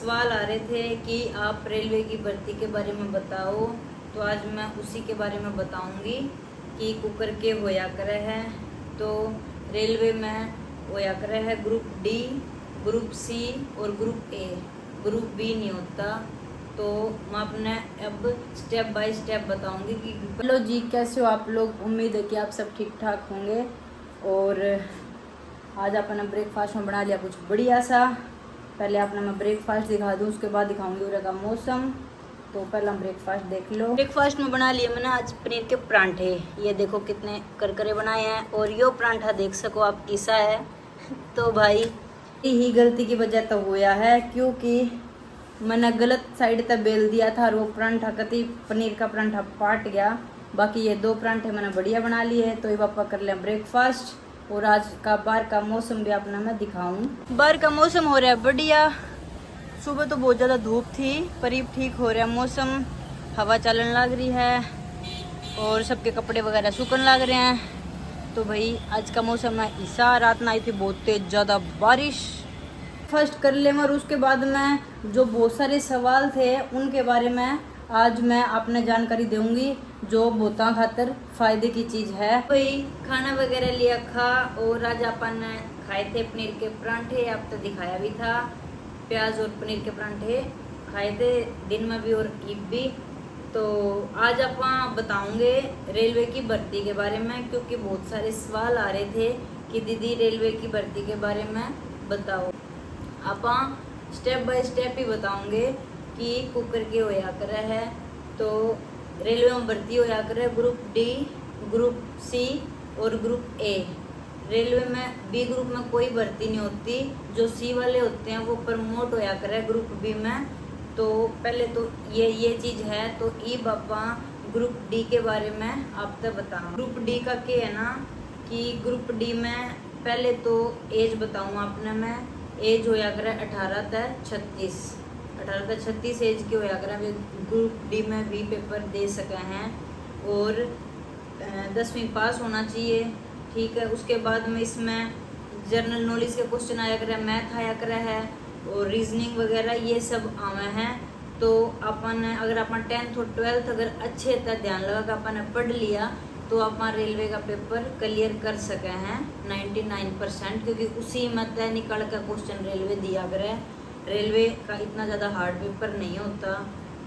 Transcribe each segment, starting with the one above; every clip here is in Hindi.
सवाल आ रहे थे कि आप रेलवे की भर्ती के बारे में बताओ, तो आज मैं उसी के बारे में बताऊंगी कि कुकर के होया करे है। तो रेलवे में होया करे है ग्रुप डी, ग्रुप सी और ग्रुप ए, ग्रुप बी नहीं होता। तो मैं अपने अब स्टेप बाय स्टेप बताऊंगी कि हेलो जी, कैसे हो आप लोग। उम्मीद है कि आप सब ठीक ठाक होंगे। और आज अपना ब्रेकफास्ट में बना लिया कुछ बढ़िया सा। पहले अपना मैं ब्रेकफास्ट दिखा दूँ, उसके बाद दिखाऊंगी उधर का मौसम। तो पहले हम ब्रेकफास्ट देख लो। ब्रेकफास्ट में बना लिए मैंने आज पनीर के परांठे। ये देखो कितने करकरे बनाए हैं। और यो परांठा देख सको आप ईसा है। तो भाई ही गलती की वजह तो हुआ है, क्योंकि मैंने गलत साइड तक बेल दिया था और वो परांठा कति पनीर का परांठा पाट गया। बाकी ये दो परांठे मैंने बढ़िया बना लिए। तो ये पापा कर लें ब्रेकफास्ट। और आज का बाहर का मौसम भी अपना मैं दिखाऊं। बाहर का मौसम हो रहा है बढ़िया। सुबह तो बहुत ज़्यादा धूप थी, करीब ठीक हो रहा है मौसम। हवा चलने लग रही है और सबके कपड़े वगैरह सूखने लग रहे हैं। तो भाई आज का मौसम है ईसा। रात में आई थी बहुत तेज ज़्यादा बारिश। फर्स्ट कर ले और उसके बाद में जो बहुत सारे सवाल थे उनके बारे में आज मैं आपने जानकारी दूंगी, जो बहुता खातर फायदे की चीज़ है। भाई खाना वगैरह लिया खा। और आज अपन खाए थे पनीर के परांठे। आप तो दिखाया भी था, प्याज और पनीर के परांठे खाए थे दिन में भी और ईद भी। तो आज आप बताऊंगे रेलवे की भर्ती के बारे में, क्योंकि बहुत सारे सवाल आ रहे थे कि दीदी रेलवे की भर्ती के बारे में बताओ। आप स्टेप बाय स्टेप ही बताऊंगे कि कुकर के होया करे है। तो रेलवे में भर्ती होया करे ग्रुप डी, ग्रुप सी और ग्रुप ए। रेलवे में बी ग्रुप में कोई भर्ती नहीं होती। जो सी वाले होते हैं वो प्रमोट होया करे ग्रुप बी में। तो पहले तो ये चीज़ है। तो ई बापा ग्रुप डी के बारे में आप तक बताऊँ। ग्रुप डी का क्या है ना कि ग्रुप डी में पहले तो एज बताऊँ आपने। मैं एज होया करे 18 से 36। 18 से 36 एज के होया करे ग्रुप डी में भी पेपर दे सके हैं। और 10वीं पास होना चाहिए, ठीक है। उसके बाद में इसमें जनरल नॉलेज के क्वेश्चन आया करे, मैथ आया करे है और रीजनिंग वगैरह ये सब आवे हैं। तो अपन अगर अपन 10th और 12th अगर अच्छे तरह ध्यान लगा कर अपन पढ़ लिया तो अपन रेलवे का पेपर क्लियर कर सके हैं 99%, क्योंकि उसी में तय निकल कर क्वेश्चन रेलवे दिया करे। रेलवे का इतना ज़्यादा हार्ड पेपर नहीं होता।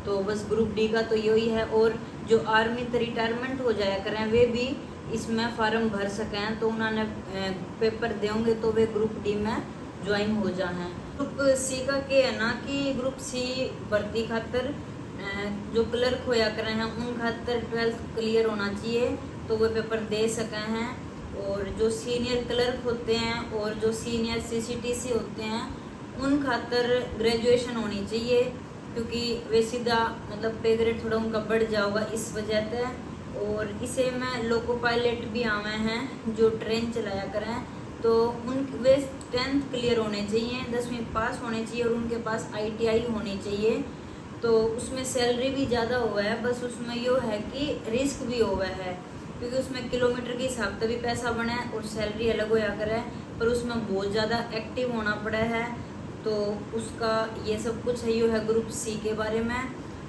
तो बस ग्रुप डी का तो यही है। और जो आर्मी तो रिटायरमेंट हो जाया करें वे भी इसमें फार्म भर सकें, तो उन्होंने पेपर देंगे तो वे ग्रुप डी में ज्वाइन हो जाए। ग्रुप सी का क्या है ना कि ग्रुप सी भर्ती खातर जो क्लर्क होया करे हैं उन खातर 12th क्लियर होना चाहिए, तो वे पेपर दे सके हैं। और जो सीनियर क्लर्क होते हैं और जो सीनियर सीसीटीसी होते हैं उन खातर ग्रेजुएशन होनी चाहिए, क्योंकि वे सीधा मतलब पे ग्रेड थोड़ा उनका बढ़ जाएगा इस वजह से। और इसे में लोको पायलट भी आवे हैं जो ट्रेन चलाया करें। तो उन वे 10th क्लियर होने चाहिए, 10वीं पास होने चाहिए और उनके पास ITI होनी चाहिए। तो उसमें सैलरी भी ज़्यादा हुआ है, बस उसमें यो है कि रिस्क भी हुआ है, क्योंकि उसमें किलोमीटर के हिसाब से भी पैसा बने और सैलरी अलग होया करे। पर उसमें बहुत ज़्यादा एक्टिव होना पड़ा है। तो उसका ये सब कुछ है, यो है ग्रुप सी के बारे में।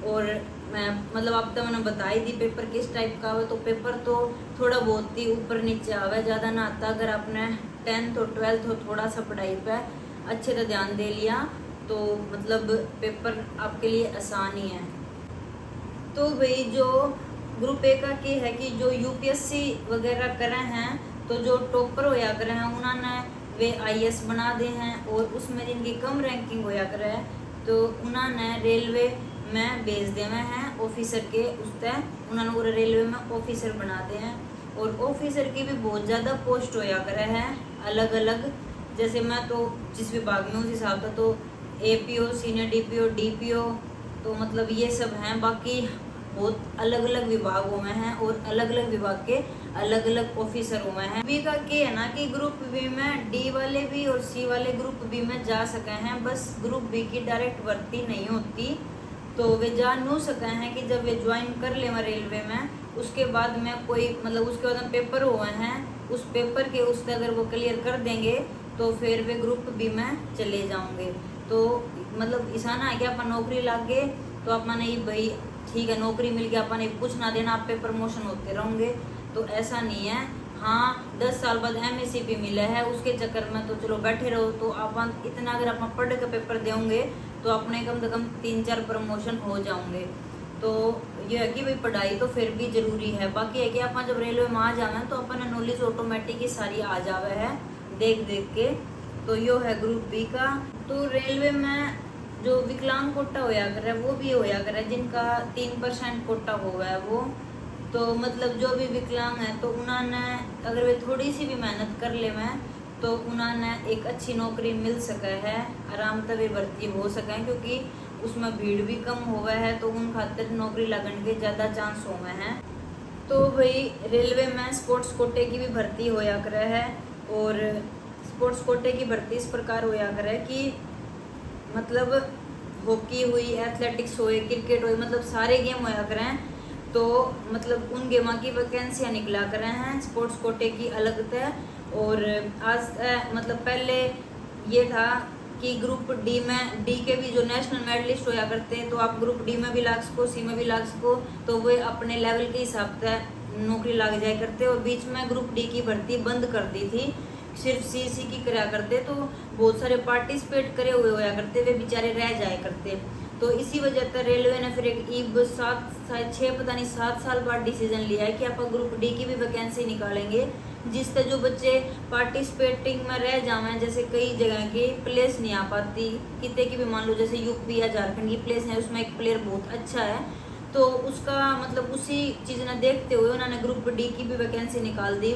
और मैं मतलब आप तो मैंने बताई दी पेपर किस टाइप का हो। तो पेपर तो थोड़ा बहुत ही ऊपर नीचे आवे, ज़्यादा ना आता। अगर आपने 10th और 12th हो थोड़ा सा पढ़ाई पे अच्छे से ध्यान दे लिया तो मतलब पेपर आपके लिए आसान ही है। तो भाई जो ग्रुप ए का क्या है कि जो UPSC वगैरह करे हैं, तो जो टॉपर होया करे हैं उन्होंने वे IAS बना दे हैं। और उसमें जिनकी कम रैंकिंग होया करे तो उन्होंने रेलवे में भेज देवे हैं ऑफिसर के उससे। उन्होंने पूरे रेलवे में ऑफिसर बना दे हैं। और ऑफिसर की भी बहुत ज़्यादा पोस्ट होया करे हैं अलग अलग। जैसे मैं तो जिस विभाग में उस हिसाब से तो APO, सीनियर DPO, DPO, तो मतलब ये सब हैं। बाकी बहुत अलग अलग विभाग हुए हैं और अलग अलग विभाग के अलग अलग ऑफिसर हुए हैं। बी का क्या है ना कि ग्रुप बी में D वाले भी और C वाले ग्रुप बी में जा सके हैं, बस ग्रुप बी की डायरेक्ट भर्ती नहीं होती। तो वे जान नहीं सके हैं कि जब वे ज्वाइन कर ले रेलवे में उसके बाद में कोई मतलब उसके बाद में पेपर हुए हैं, उस पेपर के उससे अगर वो क्लियर कर देंगे तो फिर वे ग्रुप बी में चले जाओगे। तो मतलब ईसाना है कि अपन नौकरी लाग गए तो अपन ये भाई ठीक है नौकरी मिल गया अपन कुछ ना देना आप पे प्रमोशन होते रहोगे, तो ऐसा नहीं है। हाँ 10 साल बाद MSc मिला है उसके चक्कर में तो चलो बैठे रहो, तो अपन इतना अगर अपन पढ़ के पेपर देंगे तो अपने कम से कम 3-4 प्रमोशन हो जाओगे। तो ये है कि भाई पढ़ाई तो फिर भी जरूरी है। बाकी है कि अपन जब रेलवे में आ जावे तो अपन नॉलेज ऑटोमेटिक ही सारी आ जावे है देख देख के। तो यो है ग्रुप बी का। तो रेलवे में जो विकलांग कोटा होया करे वो भी होया करे जिनका 3% कोटा हुआ है वो, तो मतलब जो भी विकलांग है तो उन्होंने अगर वे थोड़ी सी भी मेहनत कर ले में तो उन्होंने एक अच्छी नौकरी मिल सके है, आराम से वे भर्ती हो सके क्योंकि उसमें भीड़ भी कम हुआ है तो उन खातिर नौकरी लगने के ज़्यादा चांस हुए हैं। तो भाई रेलवे में स्पोर्ट्स कोटे की भी भर्ती होया करे है, और स्पोर्ट्स कोटे की भर्ती इस प्रकार होया करे कि मतलब हॉकी हुई, एथलेटिक्स हुए, क्रिकेट हुई, मतलब सारे गेम होया करें तो मतलब उन गेमों की वैकेंसियाँ निकला करें हैं स्पोर्ट्स कोटे की अलग थे। और आज मतलब पहले ये था कि ग्रुप डी में डी के भी जो नेशनल मेडलिस्ट होया करते हैं तो आप ग्रुप डी में भी लाग सको, सी में भी लाग सको, तो वे अपने लेवल के हिसाब से नौकरी लाग जाया करते। और बीच में ग्रुप डी की भर्ती बंद कर दी थी, सिर्फ सी की कराया करते, तो बहुत सारे पार्टिसिपेट करे हुए होया करते वे बेचारे रह जाया करते। तो इसी वजह से रेलवे ने फिर एक 7 साल बाद डिसीजन लिया है कि आप ग्रुप डी की भी वैकेंसी निकालेंगे जिससे जो बच्चे पार्टिसिपेटिंग में रह जावे, जैसे कई जगह की प्लेस नहीं आ पाती कितने की भी, मान लो जैसे यूपी या झारखंड की प्लेस है उसमें एक प्लेयर बहुत अच्छा है तो उसका मतलब उसी चीज़ ने देखते हुए उन्होंने ग्रुप डी की भी वैकेंसी निकाल दी।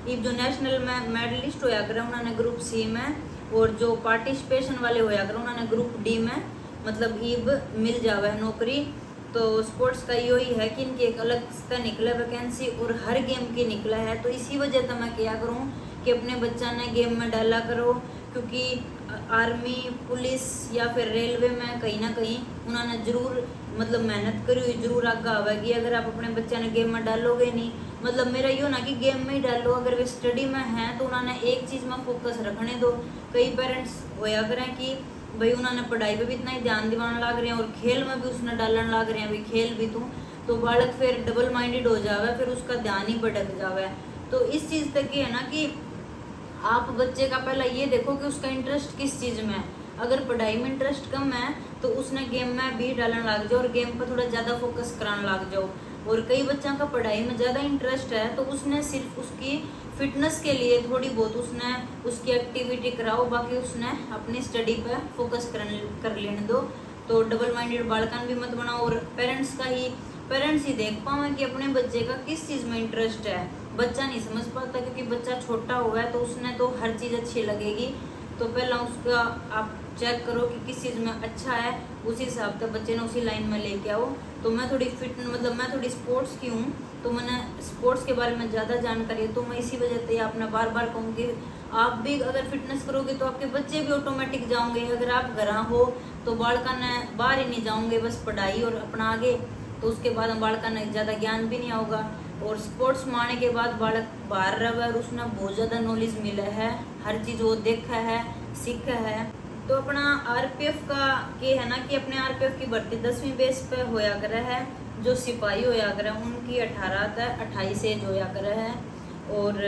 इब जो नेशनल में मेडलिस्ट होया करे उन्होंने ग्रुप सी में, और जो पार्टिसिपेशन वाले होया करे उन्होंने ग्रुप डी में मतलब ईब मिल जावे है नौकरी। तो स्पोर्ट्स का यही है कि इनकी एक अलग से निकला वैकेंसी और हर गेम की निकला है। तो इसी वजह से मैं क्या करूँ कि अपने बच्चा ने गेम में डाला करो, क्योंकि आर्मी, पुलिस या फिर रेलवे में कहीं ना कहीं उन्होंने जरूर मतलब मेहनत करी हुई जरूर आगे आवेगी। अगर आप अपने बच्चे ने गेम में डालोगे नहीं, मतलब मेरा यो ना कि गेम में ही डालो, अगर वे स्टडी में हैं तो उन्होंने एक चीज़ में फोकस रखने दो। कई पेरेंट्स होया करें कि भाई उन्होंने पढ़ाई पे भी इतना ही ध्यान दिवाने लग रहे हैं और खेल में भी उसने डालने लग रहे हैं, भाई खेल भी तो बालक फिर डबल माइंडेड हो जावे, फिर उसका ध्यान ही भटक जावे। तो इस चीज़ तक ये है ना कि आप बच्चे का पहला ये देखो कि उसका इंटरेस्ट किस चीज़ में है। अगर पढ़ाई में इंटरेस्ट कम है तो उसने गेम में भी डालने लग जाओ और गेम पर थोड़ा ज़्यादा फोकस कराने लग जाओ। और कई बच्चों का पढ़ाई में ज़्यादा इंटरेस्ट है तो उसने सिर्फ उसकी फिटनेस के लिए थोड़ी बहुत उसने उसकी एक्टिविटी कराओ, बाकी उसने अपनी स्टडी पर फोकस कर लेने दो। तो डबल माइंडेड बालकन भी मत बनाओ, और पेरेंट्स ही देख पाओ कि अपने बच्चे का किस चीज़ में इंटरेस्ट है। बच्चा नहीं समझ पाता क्योंकि बच्चा छोटा हुआ है तो उसने तो हर चीज़ अच्छी लगेगी। तो पहला उसका आप चेक करो कि किस चीज़ में अच्छा है, उसी हिसाब से बच्चे ने उसी लाइन में लेके आओ। तो मैं थोड़ी मैं थोड़ी स्पोर्ट्स की हूँ तो मैंने स्पोर्ट्स के बारे में ज़्यादा जानकारी है, तो मैं इसी वजह से आपने बार बार कहूँगी आप भी अगर फिटनेस करोगे तो आपके बच्चे भी ऑटोमेटिक जाओगे। अगर आप घर हो तो बालका ने बाहर ही नहीं जाओगे, बस पढ़ाई और अपना आगे, तो उसके बाद हम बालका ने ज़्यादा ज्ञान भी नहीं होगा। और स्पोर्ट्स में आने के बाद बालक बाहर रहा और उसने बहुत ज़्यादा नॉलेज मिला है, हर चीज़ वो देखा है सीखा है। तो अपना आरपीएफ का ये है ना कि अपने आरपीएफ की भर्ती 10वीं बेस पे होया करे है। जो सिपाही होया करे उनकी 18 से 28 एज होया करे है। और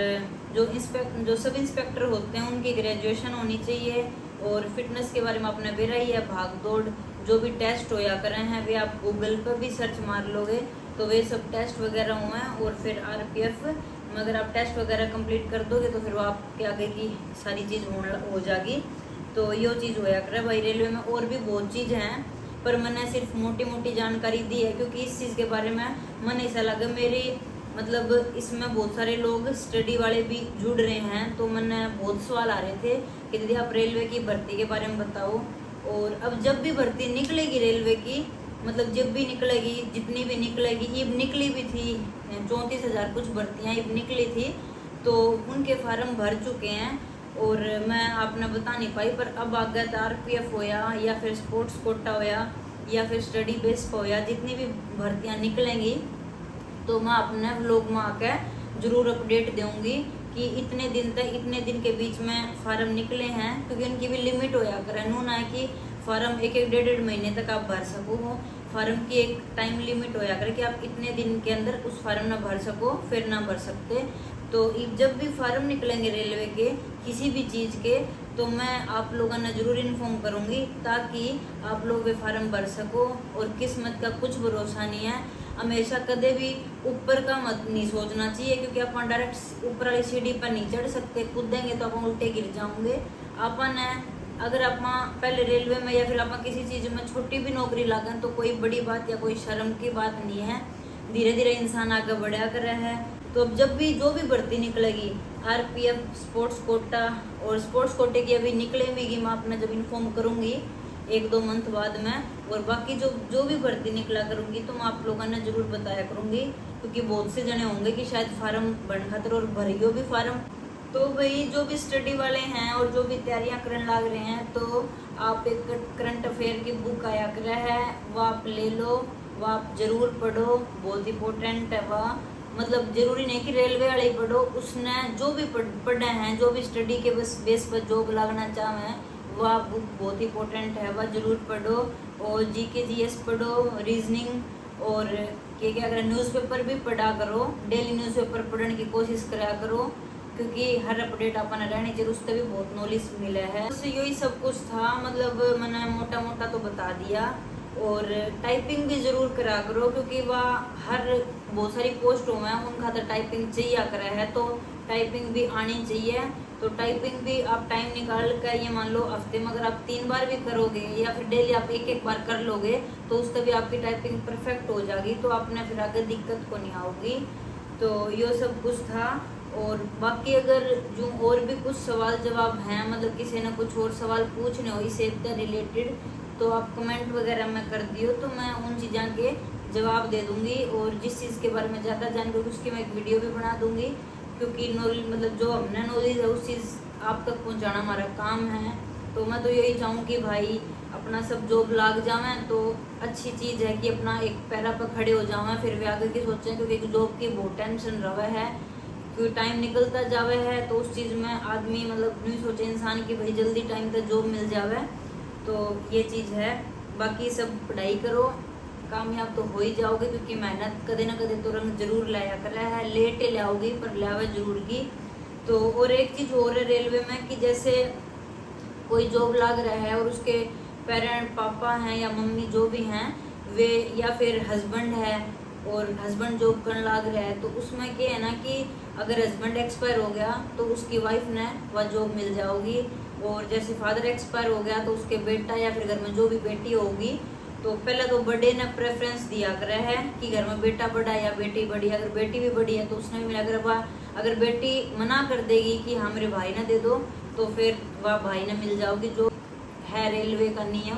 जो सब इंस्पेक्टर होते हैं उनकी ग्रेजुएशन होनी चाहिए। और फिटनेस के बारे में आपने बेरा ही है, भाग दौड़ जो भी टेस्ट होया करे हैं वे आप गूगल पर भी सर्च मार लोगे तो वे सब टेस्ट वगैरह हुए हैं। और फिर आरपीएफ में अगर आप टेस्ट वगैरह कंप्लीट कर दोगे तो फिर वो आपके आगे की सारी चीज़ हो जाएगी। तो यो चीज़ होया करे भाई। रेलवे में और भी बहुत चीज़ हैं पर मैंने सिर्फ मोटी मोटी जानकारी दी है क्योंकि इस चीज़ के बारे में मन ऐसा लगा मेरी मतलब इसमें बहुत सारे लोग स्टडी वाले भी जुड़ रहे हैं। तो मैंने बहुत सवाल आ रहे थे कि दीदी आप रेलवे की भर्ती के बारे में बताओ। और अब जब भी भर्ती निकलेगी रेलवे की, मतलब जब भी निकलेगी, जितनी भी निकलेगी, इब निकली भी थी 34,000 कुछ भर्तियाँ इब निकली थी तो उनके फार्म भर चुके हैं और मैं आपने बता नहीं पाई। पर अब आगे आरपीएफ होया या फिर स्पोर्ट्स कोटा होया या फिर स्टडी बेस पर होया, जितनी भी भर्तियाँ निकलेंगी तो मैं अपने व्लॉग में आके ज़रूर अपडेट दूँगी कि इतने दिन के बीच में फार्म निकले हैं, क्योंकि उनकी भी लिमिट होया करे। नून है कि फार्म एक एक डेढ़ डेढ़ महीने तक आप भर सको हो। फार्म की एक टाइम लिमिट होया करे कि आप इतने दिन के अंदर उस फार्म ना भर सको, फिर ना भर सकते। तो जब भी फार्म निकलेंगे रेलवे के किसी भी चीज़ के, तो मैं आप लोगों ने जरूर इन्फॉर्म करूँगी ताकि आप लोग वे फार्म भर सको। और किस्मत का कुछ भरोसा नहीं है, हमेशा कदे भी ऊपर का मत नहीं सोचना चाहिए, क्योंकि अपन डायरेक्ट ऊपर वाली सीढ़ी पर नहीं चढ़ सकते, कूदेंगे तो अपन उल्टे गिर जाओगे। अपन है अगर आप पहले रेलवे में या फिर आप किसी चीज़ में छोटी भी नौकरी लागन तो कोई बड़ी बात या कोई शर्म की बात नहीं है, धीरे धीरे इंसान आगे बढ़ा कर रहा है। तो अब जब भी जो भी भर्ती निकलेगी, आरपीएफ, स्पोर्ट्स कोटा और स्पोर्ट्स कोटे की अभी निकलेगी, मैं अपना जब इन्फॉर्म करूँगी 1-2 मंथ बाद में, और बाकी जो भी भर्ती निकला करूँगी तो मैं आप लोगों ने जरूर बताया करूँगी, क्योंकि बहुत से जने होंगे कि शायद फार्म भरने खातर और भरियो भी फार्म। तो भाई जो भी स्टडी वाले हैं और जो भी तैयारियां करने लग रहे हैं, तो आप एक करंट अफेयर की बुक आया कर है, वह आप ले लो, वह आप जरूर पढ़ो, बहुत इंपॉर्टेंट है वह। मतलब जरूरी नहीं कि रेलवे वाले ही पढ़ो, उसने जो भी पढ़े हैं, जो भी स्टडी के बेस पर जॉब लगना चाहें, वह बुक बहुत इंपॉर्टेंट है, वह जरूर पढ़ो। और जीके जीएस पढ़ो, रीजनिंग और क्या करें, न्यूज़पेपर भी पढ़ा करो, डेली न्यूज़पेपर पढ़ने की कोशिश करा करो, क्योंकि हर अपडेट अपन रहनी चाहिए, उससे भी बहुत नॉलेज मिला है। तो यही सब कुछ था, मतलब मैंने मोटा मोटा तो बता दिया। और टाइपिंग भी जरूर करा करो, क्योंकि वह हर बहुत सारी पोस्ट हुए हैं उन खातर टाइपिंग चाहिए करा है, तो टाइपिंग भी आनी चाहिए। तो टाइपिंग भी आप टाइम निकाल कर, ये मान लो हफ्ते में अगर आप 3 बार भी करोगे या फिर डेली आप एक बार कर लोगे, तो उससे भी आपकी टाइपिंग परफेक्ट हो जाएगी, तो आपने फिर आगे दिक्कत को नहीं आओगी। तो ये सब कुछ था। और बाकी अगर जो और भी कुछ सवाल जवाब हैं, मतलब किसी ने कुछ और सवाल पूछने हो इससे रिलेटेड, तो आप कमेंट वगैरह में कर दियो, तो मैं उन चीज़ों के जवाब दे दूंगी। और जिस चीज़ के बारे में ज़्यादा जानकारी उसकी मैं एक वीडियो भी बना दूंगी, क्योंकि नॉलेज मतलब जो हमने नॉलेज है उस चीज़ आप तक पहुँचाना हमारा काम है। तो मैं तो यही चाहूँ कि भाई अपना सब जॉब लाग जावे, तो अच्छी चीज़ है कि अपना एक पैरा पर खड़े हो जावे, फिर वे आगे की सोचें, क्योंकि जॉब की बहुत टेंशन रहा है, क्योंकि टाइम निकलता जावे है, तो उस चीज़ में आदमी मतलब नहीं सोचे इंसान कि भाई जल्दी टाइम तक जॉब मिल जावे। तो ये चीज़ है। बाकी सब पढ़ाई करो, कामयाब तो हो ही जाओगे, क्योंकि मेहनत कदे ना कदे तो रंग जरूर लाया कर रहा है, लेट ले आओगी पर लावे जरूर की। तो और एक चीज़ और है रेलवे में कि जैसे कोई जॉब लग रहा है और उसके पेरेंट पापा हैं या मम्मी जो भी हैं वे, या फिर हस्बैंड है और हस्बैंड जॉब करने लग रहा है, तो उसमें क्या है ना कि अगर हस्बैंड एक्सपायर हो गया तो उसकी वाइफ ने वह जॉब मिल जाओगी। और जैसे फादर एक्सपायर हो गया तो उसके बेटा या फिर घर में जो भी बेटी होगी, तो पहले तो बड़े ने प्रेफरेंस दिया करे है कि घर में बेटा बड़ा है या बेटी बड़ी है। अगर बेटी भी बड़ी है तो उसने भी मिला, अगर बेटी मना कर देगी कि हाँ मेरे भाई ने दे दो, तो फिर वह भाई ने मिल जाओगी। जो है रेलवे का नियम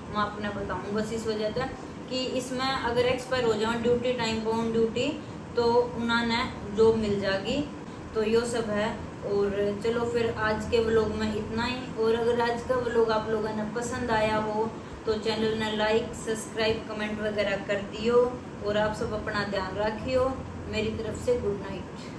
मैं आपने बताऊँ, बस इस वजह से कि इसमें अगर एक्सपायर हो जाओ ड्यूटी टाइम पर ऑन ड्यूटी, तो उन्होंने जॉब मिल जाएगी। तो ये सब है। और चलो फिर आज के व्लॉग में इतना ही। और अगर आज का व्लॉग आप लोगों ने पसंद आया हो तो चैनल ने लाइक, सब्सक्राइब, कमेंट वगैरह कर दियो। और आप सब अपना ध्यान रखियो। मेरी तरफ से गुड नाइट।